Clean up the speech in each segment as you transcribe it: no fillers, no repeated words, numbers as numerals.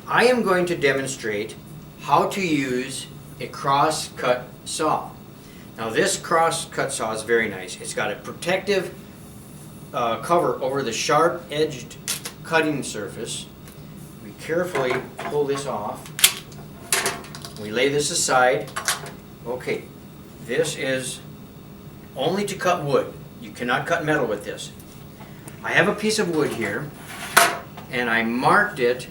I am going to demonstrate how to use a cross-cut saw. Now this cross-cut saw is very nice. It's got a protective cover over the sharp-edged cutting surface. We carefully pull this off. We lay this aside. Okay, this is only to cut wood. You cannot cut metal with this. I have a piece of wood here, and I marked it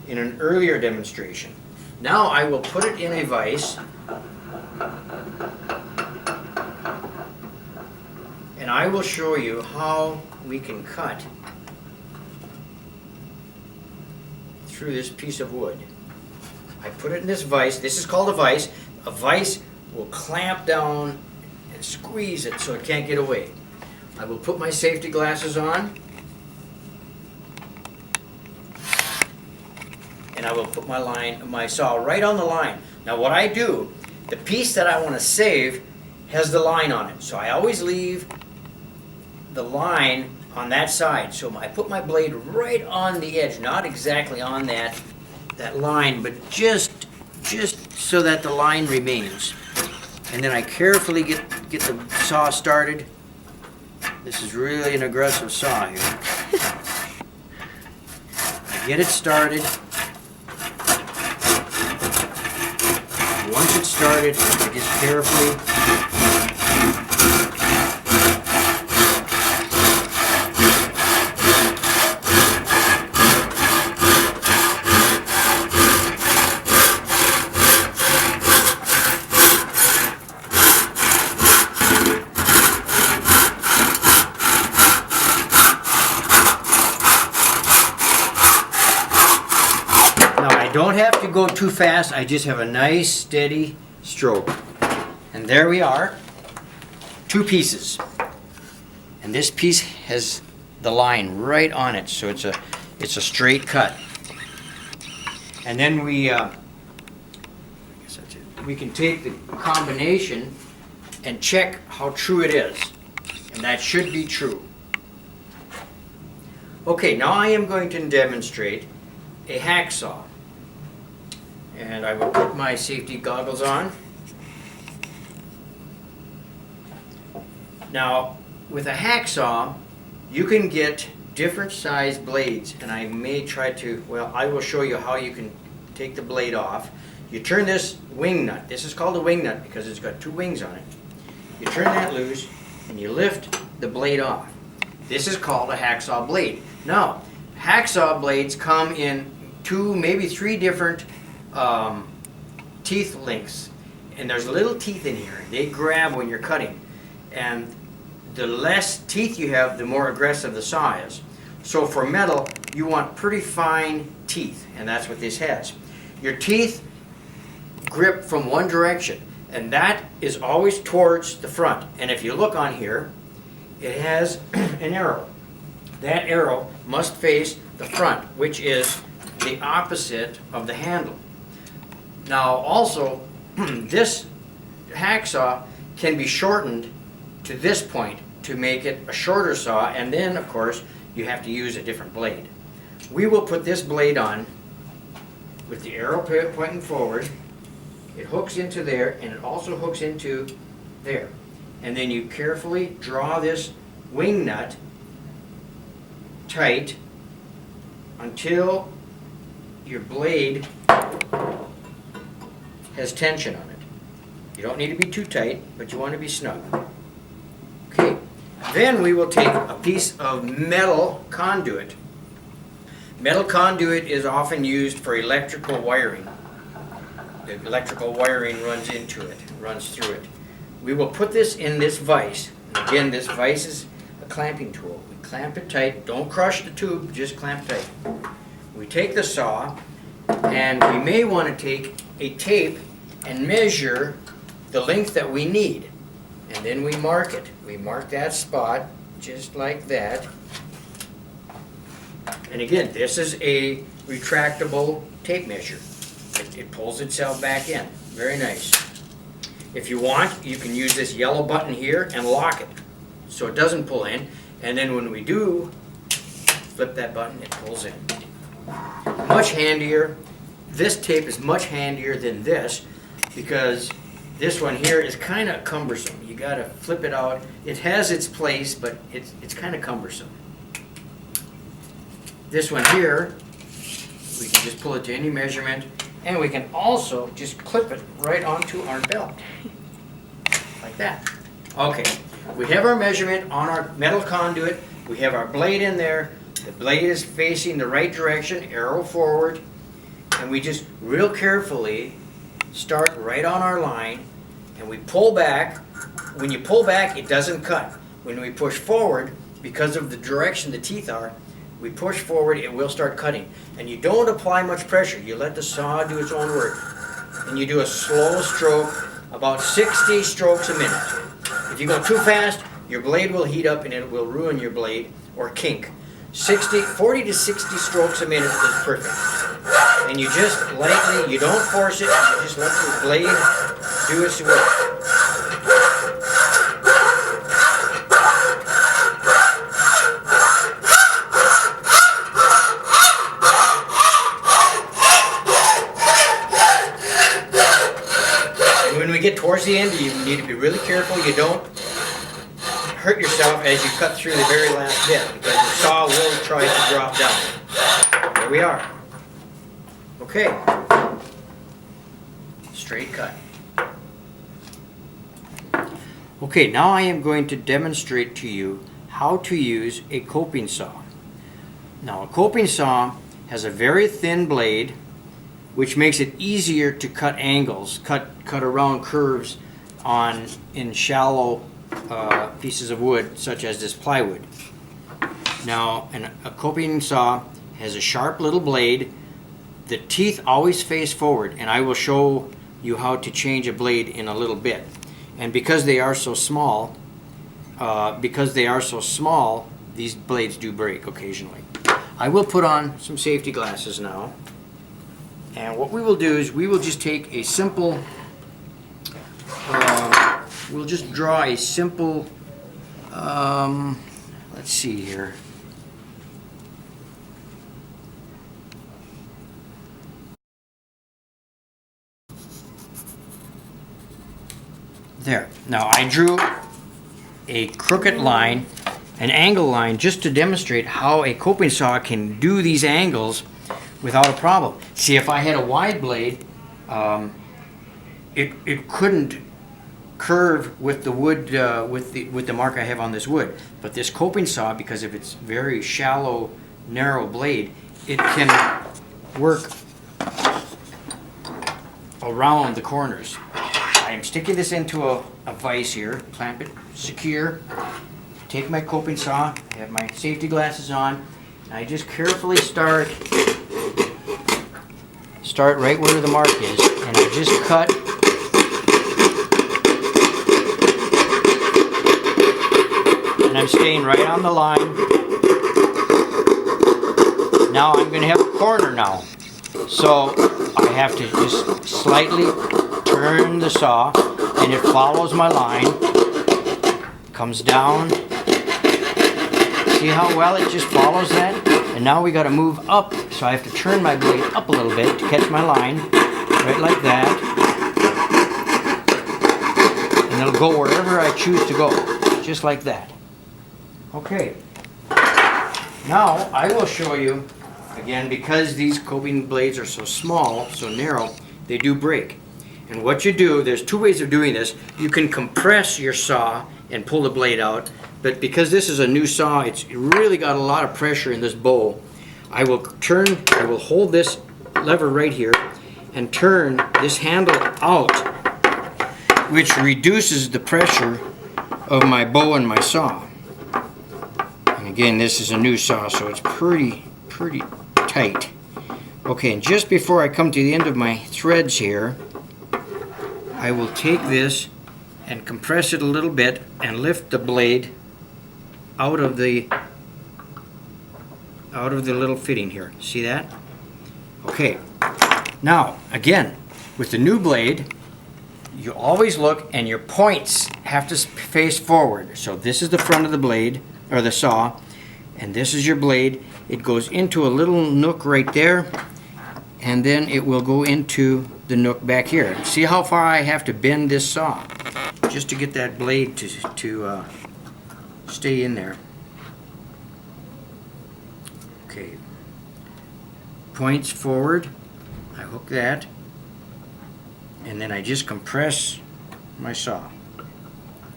in an earlier demonstration. Now I will put it in a vise, and I will show you how we can cut through this piece of wood. I put it in this vise. This is called a vise. A vise will clamp down and squeeze it so it can't get away. I will put my safety glasses on, and I will put my saw right on the line. Now what I do, the piece that I want to save has the line on it. So I always leave the line on that side. So I put my blade right on the edge, not exactly on that line, but just so that the line remains. And then I carefully get the saw started. This is really an aggressive saw here. I get it started. Once it's started, I just carefully don't have to go too fast. I just have a nice steady stroke. And there we are, two pieces. And this piece has the line right on it, so it's a straight cut. And then we can take the combination and check how true it is. And that should be true. Okay, now I am going to demonstrate a hacksaw. And I will put my safety goggles on. Now, with a hacksaw, you can get different size blades, and I may try to, well, I will show you how you can take the blade off. You turn this wing nut. This is called a wing nut because it's got two wings on it. You turn that loose, and you lift the blade off. This is called a hacksaw blade. Now, hacksaw blades come in two, maybe three different teeth lengths, and there's little teeth in here. They grab when you're cutting, and the less teeth you have, the more aggressive the saw is. So for metal, you want pretty fine teeth, and that's what this has. Your teeth grip from one direction, and that is always towards the front. And if you look on here, it has an arrow. That arrow must face the front, which is the opposite of the handle. Now also, this hacksaw can be shortened to this point to make it a shorter saw, and then of course you have to use a different blade. We will put this blade on with the arrow pointing forward. It hooks into there, and it also hooks into there. And then you carefully draw this wing nut tight until your blade has tension on it. You don't need to be too tight, but you want to be snug. Okay, then we will take a piece of metal conduit. Metal conduit is often used for electrical wiring. The electrical wiring runs into it, runs through it. We will put this in this vise. And again, this vise is a clamping tool. We clamp it tight. Don't crush the tube, just clamp tight. We take the saw, and we may want to take a tape and measure the length that we need. And then we mark it. We mark that spot just like that. And again, this is a retractable tape measure. It pulls itself back in. Very nice. If you want, you can use this yellow button here and lock it so it doesn't pull in. And then when we do flip that button, it pulls in. Much handier. This tape is much handier than this because this one here is kind of cumbersome. You got to flip it out. It has its place, but it's kind of cumbersome. This one here, we can just pull it to any measurement, and we can also just clip it right onto our belt, like that. Okay, we have our measurement on our metal conduit. We have our blade in there. The blade is facing the right direction, arrow forward, and we just real carefully start right on our line, and we pull back. When you pull back, it doesn't cut. When we push forward, because of the direction the teeth are, we push forward, it will start cutting. And you don't apply much pressure. You let the saw do its own work. And you do a slow stroke, about 60 strokes a minute. If you go too fast, your blade will heat up and it will ruin your blade or kink. 40 to 60 strokes a minute is perfect. And you just lightly, you don't force it, you just let the blade do its work. When we get towards the end, you need to be really careful you don't hurt yourself as you cut through the very last bit, because the saw will try to drop down. There we are. Okay. Straight cut. Okay, now I am going to demonstrate to you how to use a coping saw. Now, a coping saw has a very thin blade, which makes it easier to cut angles, cut around curves in shallow pieces of wood, such as this plywood. Now, a coping saw has a sharp little blade. The teeth always face forward, and I will show you how to change a blade in a little bit. And because they are so small, these blades do break occasionally. I will put on some safety glasses now. And what we will do is we will just take a simple, we'll just draw a simple, let's see here. There. Now I drew a crooked line, an angle line, just to demonstrate how a coping saw can do these angles without a problem. See, if I had a wide blade, it couldn't curve with the wood, with the mark I have on this wood. But this coping saw, because of its very shallow, narrow blade, it can work around the corners. I am sticking this into a vise here, clamp it secure. Take my coping saw, I have my safety glasses on, and I just carefully start right where the mark is, and I just cut. And I'm staying right on the line. Now I'm going to have a corner now. So I have to just slightly turn the saw, and it follows my line, comes down. See how well it just follows that? And now we got to move up, so I have to turn my blade up a little bit to catch my line, right like that. And it'll go wherever I choose to go, just like that. Okay. Now I will show you, again, because these coping blades are so small, so narrow, they do break. And what you do, there's two ways of doing this. You can compress your saw and pull the blade out, but because this is a new saw, it's really got a lot of pressure in this bowl. I will hold this lever right here and turn this handle out, which reduces the pressure of my bow and my saw. And again, this is a new saw, so it's pretty tight. Okay, and just before I come to the end of my threads here, I will take this and compress it a little bit and lift the blade out of the little fitting here. See that? Okay. Now, again, with the new blade, you always look and your points have to face forward. So this is the front of the blade, or the saw, And this is your blade. It goes into a little nook right there, and then it will go into the nook back here. See how far I have to bend this saw just to get that blade to stay in there. Okay, points forward, I hook that, and then I just compress my saw.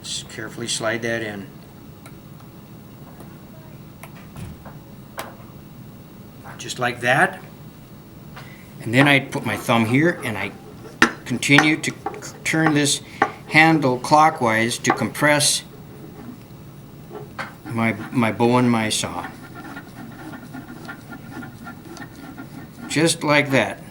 Just carefully slide that in. Just like that. And then I put my thumb here and I continue to turn this handle clockwise to compress my bow and my saw. Just like that.